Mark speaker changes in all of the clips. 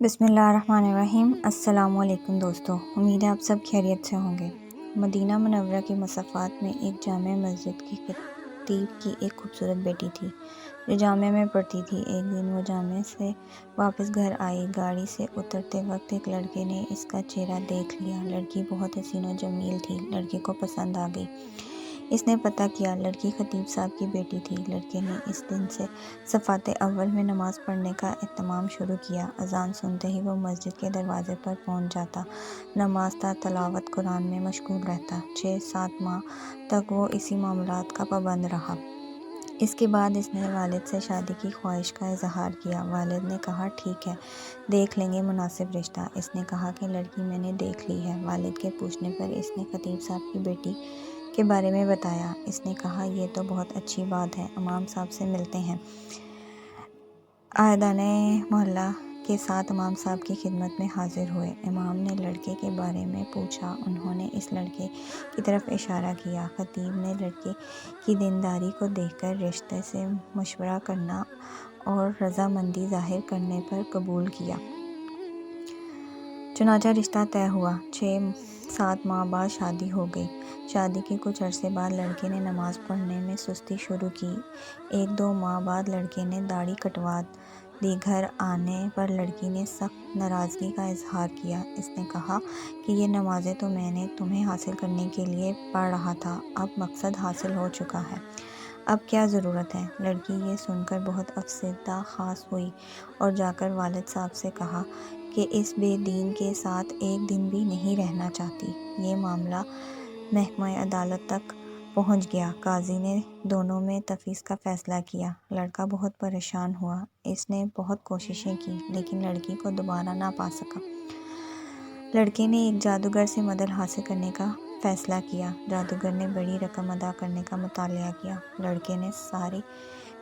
Speaker 1: بسم اللہ الرحمن الرحیم۔ السلام علیکم دوستو، امید ہے آپ سب خیریت سے ہوں گے۔ مدینہ منورہ کی مسافات میں ایک جامع مسجد کی خطیب کی ایک خوبصورت بیٹی تھی جو جامعہ میں پڑھتی تھی۔ ایک دن وہ جامعہ سے واپس گھر آئی۔ گاڑی سے اترتے وقت ایک لڑکے نے اس کا چہرہ دیکھ لیا۔ لڑکی بہت حسین و جمیل تھی، لڑکے کو پسند آ گئی۔ اس نے پتہ کیا لڑکی خطیب صاحب کی بیٹی تھی۔ لڑکے نے اس دن سے صفات اول میں نماز پڑھنے کا اہتمام شروع کیا۔ اذان سنتے ہی وہ مسجد کے دروازے پر پہنچ جاتا، نماز تا تلاوت قرآن میں مشغول رہتا۔ 6-7 ماہ تک وہ اسی معمولات کا پابند رہا۔ اس کے بعد اس نے والد سے شادی کی خواہش کا اظہار کیا۔ والد نے کہا ٹھیک ہے، دیکھ لیں گے مناسب رشتہ۔ اس نے کہا کہ لڑکی میں نے دیکھ لی ہے۔ والد کے پوچھنے پر اس نے خطیب صاحب کی بیٹی کے بارے میں بتایا۔ اس نے کہا یہ تو بہت اچھی بات ہے، امام صاحب سے ملتے ہیں۔ عائدان محلہ کے ساتھ امام صاحب کی خدمت میں حاضر ہوئے۔ امام نے لڑکے کے بارے میں پوچھا، انہوں نے اس لڑکے کی طرف اشارہ کیا۔ خطیب نے لڑکے کی دینداری کو دیکھ کر رشتے سے مشورہ کرنا اور رضامندی ظاہر کرنے پر قبول کیا۔ چنانچہ رشتہ طے ہوا۔ 6-7 ماہ بعد شادی ہو گئی۔ شادی کے کچھ عرصے بعد لڑکے نے نماز پڑھنے میں سستی شروع کی۔ 1-2 ماہ بعد لڑکے نے داڑھی کٹوا دی۔ گھر آنے پر لڑکی نے سخت ناراضگی کا اظہار کیا۔ اس نے کہا کہ یہ نمازیں تو میں نے تمہیں حاصل کرنے کے لیے پڑھ رہا تھا، اب مقصد حاصل ہو چکا ہے، اب کیا ضرورت ہے؟ لڑکی یہ سن کر بہت افسردہ خاص ہوئی اور جا کر والد صاحب سے کہا کہ اس بے دین کے ساتھ ایک دن بھی نہیں رہنا چاہتی۔ یہ معاملہ محکمہ عدالت تک پہنچ گیا۔ قاضی نے دونوں میں تفویض کا فیصلہ کیا۔ لڑکا بہت پریشان ہوا۔ اس نے بہت کوششیں کی لیکن لڑکی کو دوبارہ نہ پا سکا۔ لڑکے نے ایک جادوگر سے مدد حاصل کرنے کا فیصلہ کیا۔ جادوگر نے بڑی رقم ادا کرنے کا مطالبہ کیا۔ لڑکے نے ساری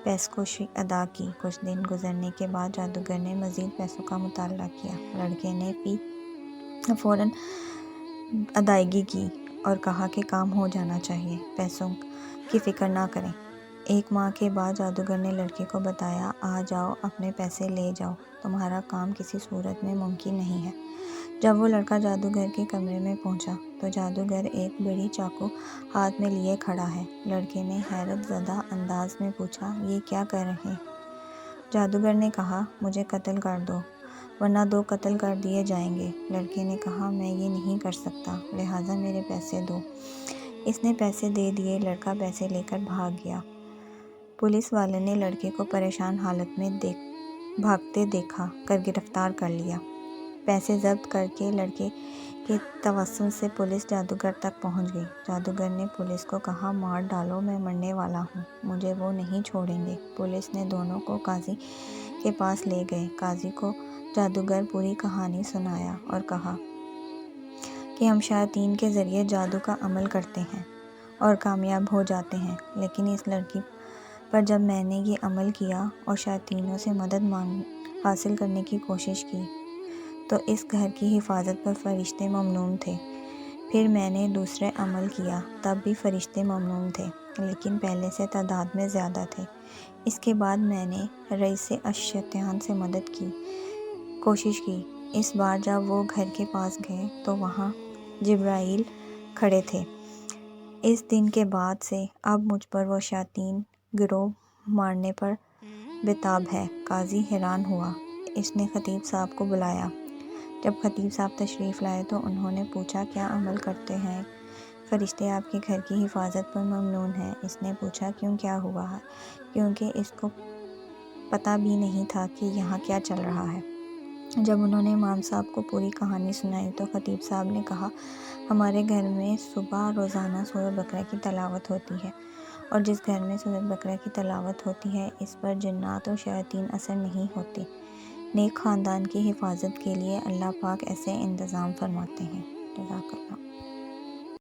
Speaker 1: پیشکش ادا کی۔ کچھ دن گزرنے کے بعد جادوگر نے مزید پیسوں کا مطالبہ کیا۔ لڑکے نے فوراً ادائیگی کی اور کہا کہ کام ہو جانا چاہیے، پیسوں کی فکر نہ کریں۔ 1 ماہ کے بعد جادوگر نے لڑکے کو بتایا، آ جاؤ اپنے پیسے لے جاؤ، تمہارا کام کسی صورت میں ممکن نہیں ہے۔ جب وہ لڑکا جادوگر کے کمرے میں پہنچا تو جادوگر ایک بڑی چاقو ہاتھ میں لیے کھڑا ہے۔ لڑکے نے حیرت زدہ انداز میں پوچھا، یہ کیا کر رہے؟ جادوگر نے کہا، مجھے قتل کر دو ورنہ 2 قتل کر دیے جائیں گے۔ لڑکے نے کہا، میں یہ نہیں کر سکتا، لہٰذا میرے پیسے دو۔ اس نے پیسے دے دیے۔ لڑکا پیسے لے کر بھاگ گیا۔ پولیس والے نے لڑکے کو پریشان حالت میں بھاگتے دیکھ کر گرفتار کر لیا۔ پیسے ضبط کر کے لڑکے کے توسل سے پولیس جادوگر تک پہنچ گئی۔ جادوگر نے پولیس کو کہا، مار ڈالو، میں مرنے والا ہوں، مجھے وہ نہیں چھوڑیں گے۔ پولیس نے دونوں کو قاضی کے پاس لے گئے۔ قاضی کو جادوگر پوری کہانی سنایا اور کہا کہ ہم شیاطین کے ذریعے جادو کا عمل کرتے ہیں اور کامیاب ہو جاتے ہیں، لیکن اس لڑکی پر جب میں نے یہ عمل کیا اور شیاطینوں سے مدد حاصل کرنے کی کوشش کی تو اس گھر کی حفاظت پر فرشتے ممنون تھے۔ پھر میں نے دوسرے عمل کیا، تب بھی فرشتے ممنون تھے، لیکن پہلے سے تعداد میں زیادہ تھے۔ اس کے بعد میں نے رئیس الشیاطین سے مدد کی کوشش کی۔ اس بار جب وہ گھر کے پاس گئے تو وہاں جبرائیل کھڑے تھے۔ اس دن کے بعد سے اب مجھ پر وہ شیاطین گروہ مارنے پر بےتاب ہے۔ قاضی حیران ہوا۔ اس نے خطیب صاحب کو بلایا۔ جب خطیب صاحب تشریف لائے تو انہوں نے پوچھا، کیا عمل کرتے ہیں فرشتے آپ کے گھر کی حفاظت پر ممنون ہیں؟ اس نے پوچھا، کیوں، کیا ہوا ہے؟ کیونکہ اس کو پتہ بھی نہیں تھا کہ یہاں کیا چل رہا ہے۔ جب انہوں نے امام صاحب کو پوری کہانی سنائی تو خطیب صاحب نے کہا، ہمارے گھر میں صبح روزانہ سورۃ بقرہ کی تلاوت ہوتی ہے، اور جس گھر میں سورۃ بقرہ کی تلاوت ہوتی ہے اس پر جنات و شیاطین اثر نہیں ہوتے۔ نیک خاندان کی حفاظت کے لیے اللہ پاک ایسے انتظام فرماتے ہیں۔ جزاک اللہ۔